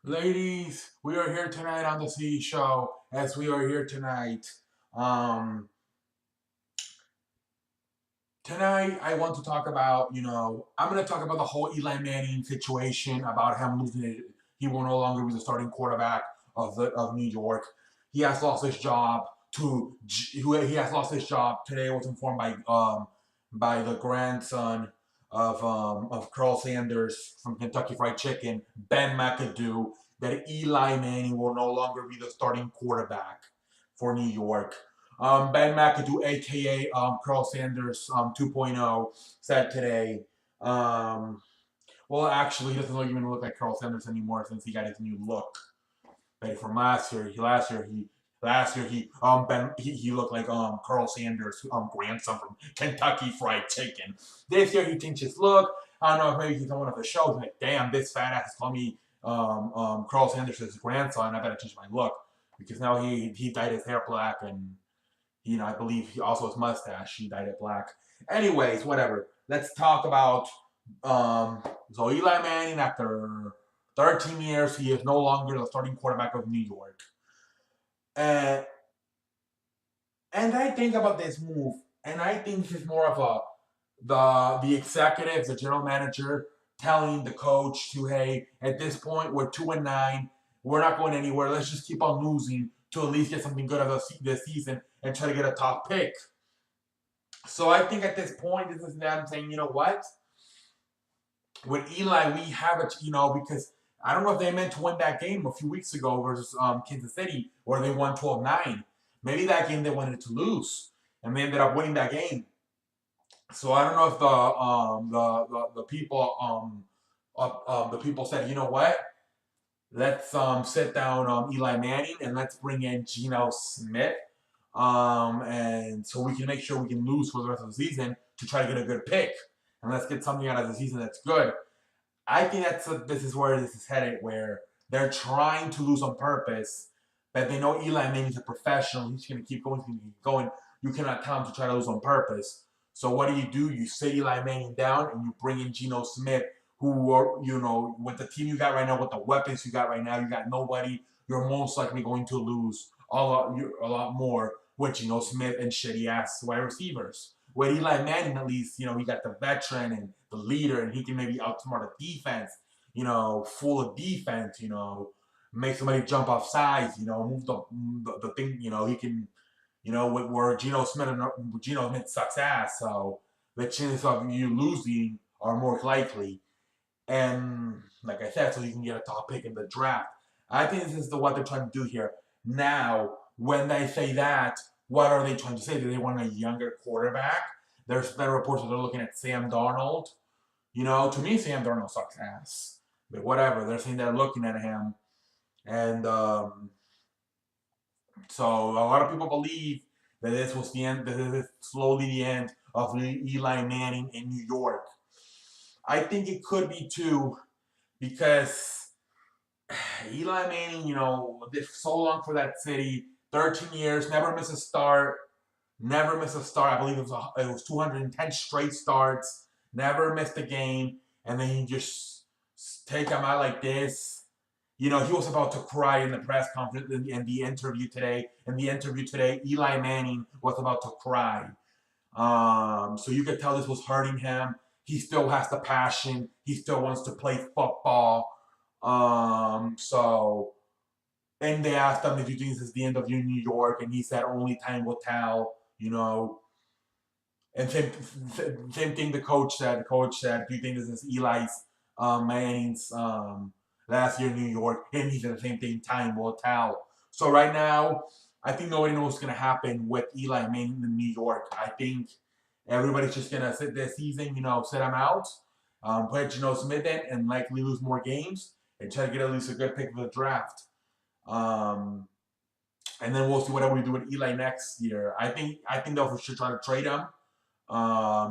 Ladies, we are here tonight on the C show. As we are here tonight, um, tonight I want to talk about. I'm going to talk about the whole Eli Manning situation, about him losing it. He will no longer be the starting quarterback of New York. He has lost his job he has lost his job today. Was informed by the grandson of Carl Sanders from Kentucky Fried Chicken, Ben McAdoo, that Eli Manning will no longer be the starting quarterback for New York. Ben McAdoo, aka Carl Sanders 2.0, said today. Um, well, actually, he doesn't even look like Carl Sanders anymore since he got his new look. But from last year he looked like Carl Sanders grandson from Kentucky Fried Chicken. This year he changed his look. I don't know if maybe he's on one of the shows like, damn, this fat ass called me Carl Sanders' grandson. I better change my look because now he dyed his hair black and I believe he also his mustache he dyed it black. Anyways, whatever. Let's talk about so Eli Manning after 13 years, he is no longer the starting quarterback of New York. And and I think about this move, and I think this is more of the executives, the general manager, telling the coach to, hey, at this point we're 2-9, we're not going anywhere. Let's just keep on losing to at least get something good out of this season and try to get a top pick. So I think at this point, this is them saying, you know what? With Eli, we have it, because I don't know if they meant to win that game a few weeks ago versus Kansas City, where they won 12-9. Maybe that game they wanted to lose, and they ended up winning that game. So I don't know if the people said, you know what, let's sit down Eli Manning and let's bring in Geno Smith, and so we can make sure we can lose for the rest of the season to try to get a good pick, and let's get something out of the season that's good. I think this is where this is headed, where they're trying to lose on purpose, but they know Eli Manning's a professional. He's going to keep going. He's going to keep going. You cannot tell him to try to lose on purpose. So what do? You sit Eli Manning down and you bring in Geno Smith, who are, with the team you got right now, with the weapons you got right now, you got nobody. You're most likely going to lose a lot more with Geno Smith and shitty ass wide receivers. With Eli Manning, at least, he got the veteran and the leader, and he can maybe outsmart a defense, full of defense, make somebody jump off sides, move the thing, he can, where Geno Smith sucks ass, so the chances of you losing are more likely. And like I said, so you can get a top pick in the draft. I think this is what they're trying to do here. Now, when they say that, what are they trying to say? Do they want a younger quarterback? There's better reports that they're looking at Sam Darnold. To me, Sam Darnold sucks ass. But whatever, they're saying they're looking at him. And so a lot of people believe that this was the end, that this is slowly the end of Eli Manning in New York. I think it could be too, because Eli Manning, did so long for that city, 13 years, never missed a start, never missed a start. I believe it was 210 straight starts, never missed a game, and then you just take him out like this. He was about to cry in the press conference in the interview today. In the interview today, Eli Manning was about to cry. So you could tell this was hurting him. He still has the passion. He still wants to play football. So, and they asked him if you think this is the end of your New York, and he said only time will tell. And same thing the coach said. The coach said, "Do you think this is Eli's Manning's last year in New York?" And he said the same thing. Time will tell. So right now, I think nobody knows what's gonna happen with Eli Manning in New York. I think everybody's just gonna sit this season, sit him out, play Geno Smith in, and likely lose more games and try to get at least a good pick for the draft. Um, and then we'll see what we do with Eli next year. I think they'll for sure try to trade him.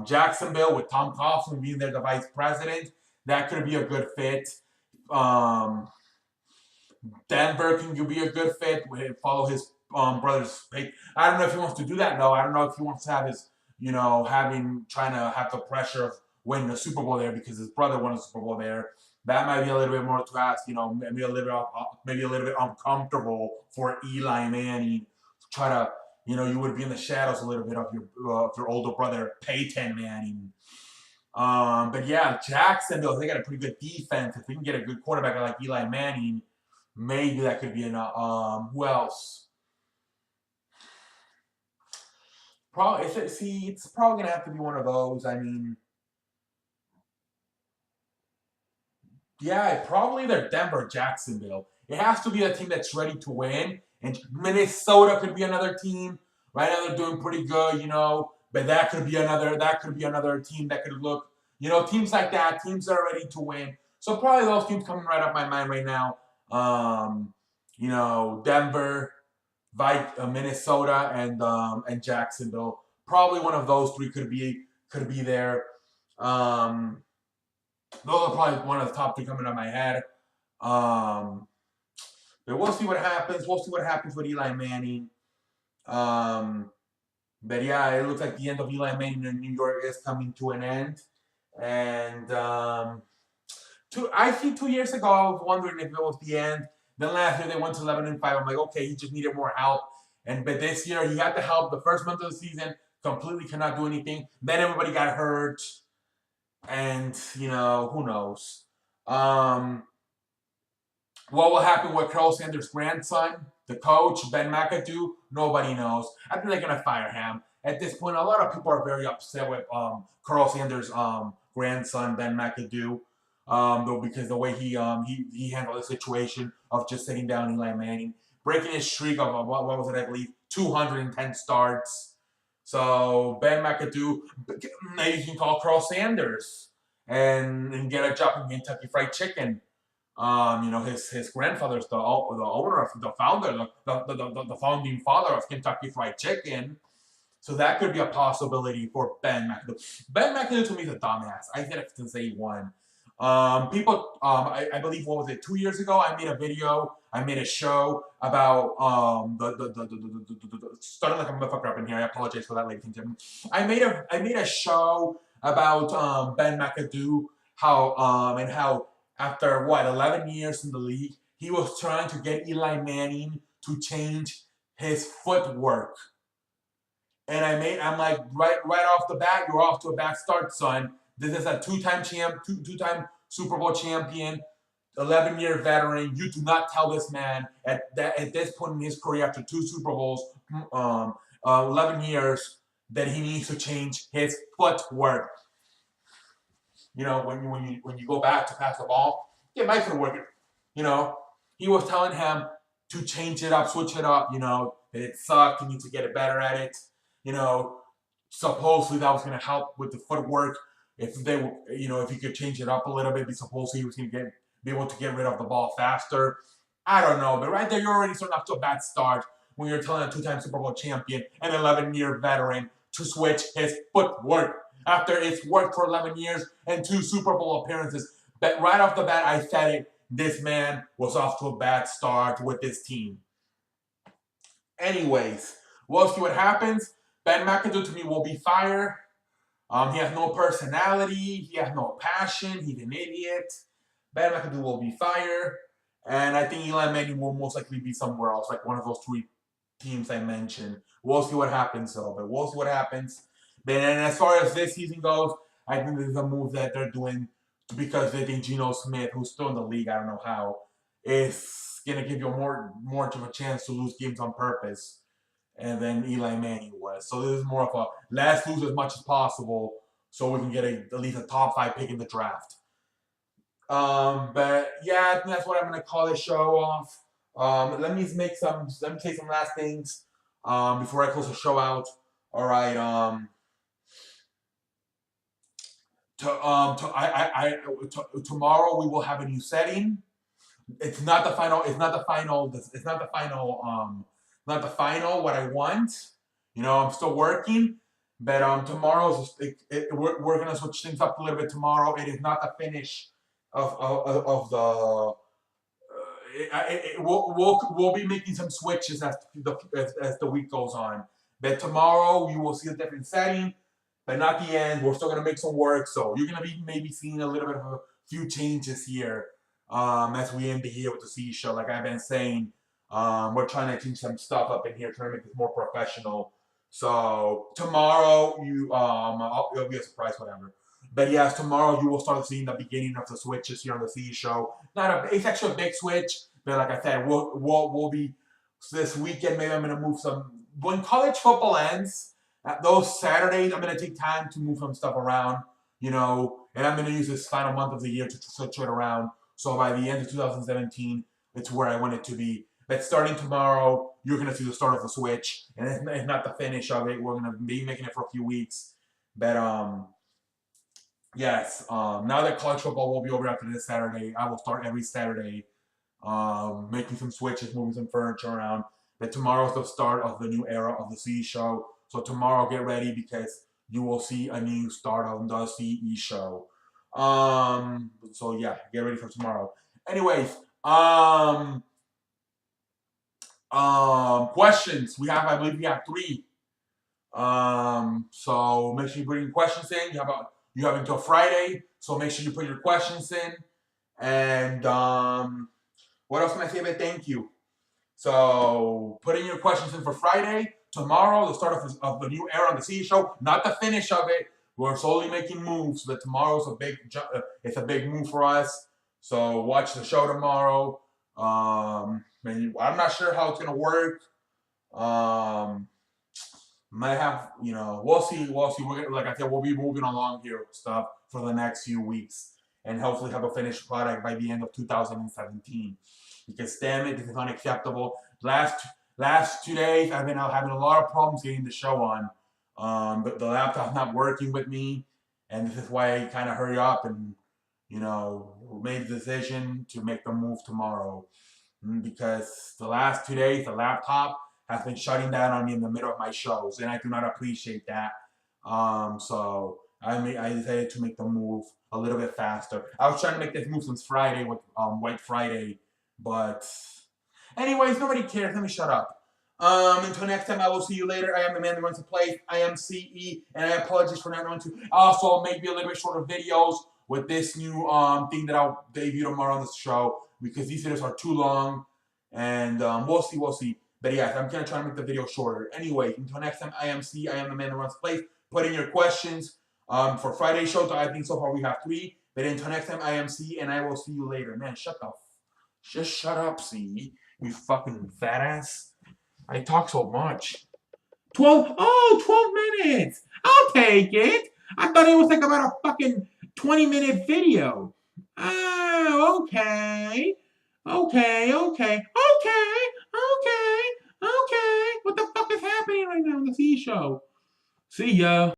Jacksonville with Tom Coughlin being there, the vice president, that could be a good fit. Um, Denver can be a good fit. Follow his brother's pick. I don't know if he wants to do that though. I don't know if he wants to have his, trying to have the pressure of winning a Super Bowl there because his brother won a Super Bowl there. that might be a little bit more to ask. Maybe a little bit uncomfortable for Eli Manning to try to. You would be in the shadows a little bit of your older brother Peyton Manning. But yeah, Jacksonville, they got a pretty good defense. If we can get a good quarterback like Eli Manning, maybe that could be enough. Who else? Probably. It's probably gonna have to be one of those. I mean, yeah, probably either Denver or Jacksonville. It has to be a team that's ready to win. And Minnesota could be another team. Right now they're doing pretty good, but that could be another team that could look, teams like that, teams that are ready to win. So probably those teams coming right up my mind right now. Denver, Minnesota, and Jacksonville. Probably one of those three could be there. Um, those are probably one of the top three coming out of my head. Um, but we'll see what happens. We'll see what happens with Eli Manning. Um, but yeah, it looks like the end of Eli Manning in New York is coming to an end. And I think 2 years ago I was wondering if it was the end. Then last year they went to 11-5. I'm like, okay, he just needed more help. But this year he had the help. The first month of the season, completely cannot do anything. Then everybody got hurt, and who knows. What will happen with Carl Sanders' grandson, the coach, Ben McAdoo? Nobody knows. I think they're going to fire him. At this point, a lot of people are very upset with Carl Sanders' grandson, Ben McAdoo, though, because the way he handled the situation of just sitting down Eli Manning, breaking his streak of, what was it, I believe, 210 starts. So Ben McAdoo, maybe he can call Carl Sanders and get a job in Kentucky Fried Chicken. His grandfather's the owner of the founder, the founding father of Kentucky Fried Chicken. So that could be a possibility for Ben McAdoo. Ben McAdoo to me is a dumbass. I said it since day one. I believe, what was it, 2 years ago? I made a show about starting like a motherfucker up in here. I apologize for that, ladies and gentlemen. I made a show about Ben McAdoo, how after 11 years in the league, he was trying to get Eli Manning to change his footwork. And I'm like, right off the bat, you're off to a bad start, son. This is a two-time Super Bowl champion, 11-year veteran. You do not tell this man at this point in his career, after 2 Super Bowls, 11 years, that he needs to change his footwork. When you go back to pass the ball, it might not work. He was telling him to change it up, switch it up. That it sucked. You need to get it better at it. Supposedly that was going to help with the footwork. If he could change it up a little bit, supposedly he was going to be able to get rid of the ball faster. I don't know, but right there you're already starting off to a bad start when you're telling a 2-time Super Bowl champion, an 11-year veteran, to switch his footwork after it's worked for 11 years and 2 Super Bowl appearances. But right off the bat, I said it. This man was off to a bad start with this team. Anyways, we'll see what happens. Ben McAdoo, to me, will be fired. He has no personality. He has no passion. He's an idiot. Ben McAdoo will be fired. And I think Eli Manning will most likely be somewhere else, like one of those 3 teams I mentioned. We'll see what happens, though. But we'll see what happens. And as far as this season goes, I think this is a move that they're doing because they think Geno Smith, who's still in the league, I don't know how, is going to give you more of a chance to lose games on purpose and then Eli Manning was. So this is more of a let's lose as much as possible so we can get at least a top 5 pick in the draft. But yeah, I think that's what I'm going to call this show off. Let me say some last things before I close the show out. All right. Tomorrow we will have a new setting. It's not the final. What I want. I'm still working, but tomorrow we're gonna switch things up a little bit tomorrow. It is not the finish of the. We'll be making some switches as the week goes on. But tomorrow you will see a different setting, but not the end. We're still gonna make some work, so you're gonna be maybe seeing a little bit of few changes here as we end the year with the C show. Like I've been saying, we're trying to change some stuff up in here, trying to make this more professional. So tomorrow, it'll be a surprise, whatever. But yes, tomorrow you will start seeing the beginning of the switches here on the C show. It's actually a big switch, but like I said, we'll be this weekend. Maybe I'm gonna move some when college football ends. Those Saturdays, I'm gonna take time to move some stuff around, and I'm gonna use this final month of the year to switch it around. So by the end of 2017, it's where I want it to be. But starting tomorrow, you're gonna see the start of the switch, and it's not the finish of it. We're gonna be making it for a few weeks, but yes. Now that college football will be over after this Saturday, I will start every Saturday, making some switches, moving some furniture around. But tomorrow's the start of the new era of the CE show. So tomorrow, get ready because you will see a new start of the CE show. So yeah, get ready for tomorrow. Anyways, questions. I believe we have 3. So make sure you put your questions in. You have until Friday, so make sure you put your questions in. And what else can I say about thank you? So put in your questions in for Friday. Tomorrow, the start of the new era on the CE show, not the finish of it. We're slowly making moves, but tomorrow's it's a big move for us. So watch the show tomorrow. And I'm not sure how it's gonna work. Might have, we'll see. Like I said, we'll be moving along here with stuff for the next few weeks, and hopefully have a finished product by the end of 2017. Because damn it, this is unacceptable. Last 2 days, I've been having a lot of problems getting the show on. But the laptop's not working with me, and this is why I kind of hurry up and made the decision to make the move tomorrow. Because the last 2 days, the laptop has been shutting down on me in the middle of my shows, and I do not appreciate that. So I decided to make the move a little bit faster. I was trying to make this move since Friday with White Friday, but anyways, nobody cares. Let me shut up. Until next time, I will see you later. I am the man that runs the place. I am CE, and I apologize for not knowing to. Also, maybe a little bit shorter videos with this new thing that I'll debut tomorrow on this show, because these videos are too long, and we'll see. But yes, I'm gonna try to make the video shorter. Anyway, until next time, I am C. I am the man that runs the place. Put in your questions for Friday's show. I think so far we have 3. But until next time, I am C, and I will see you later. Man, just shut up, C. You fucking fat ass. I talk so much. 12 minutes. I'll take it. I thought it was like about a fucking 20-minute video. Oh, okay. Okay. What the fuck is happening right now on the C show? See ya.